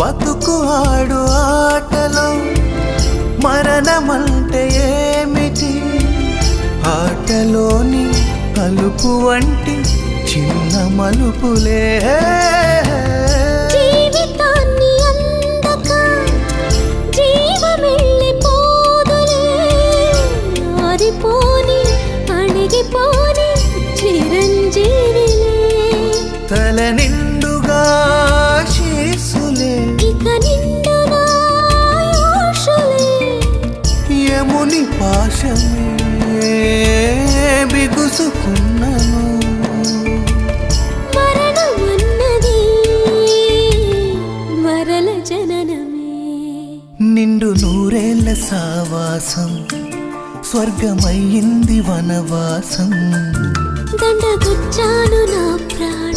బతుకు ఆడు ఆటలో మరణమంటే ఏమిటి? ఆటలోని కలుపు వంటి చిన్న మలుపులే జీవితాన్ని అందక జీవమెళ్ళిపోదులే, ఆరిపోని అణిగిపోని చిరంజీవిలే. తల నిండుగా శీసులే, ఇక నిండుగా ఆశలే. యముని పాశమే బిగుసుకున్నను. మరణమన్నది మరల జననమే. నిండు నూరేళ్ల సావాసం స్వర్గమయ్యింది వనవాసం. దండగుచ్చాను నా ప్రాణ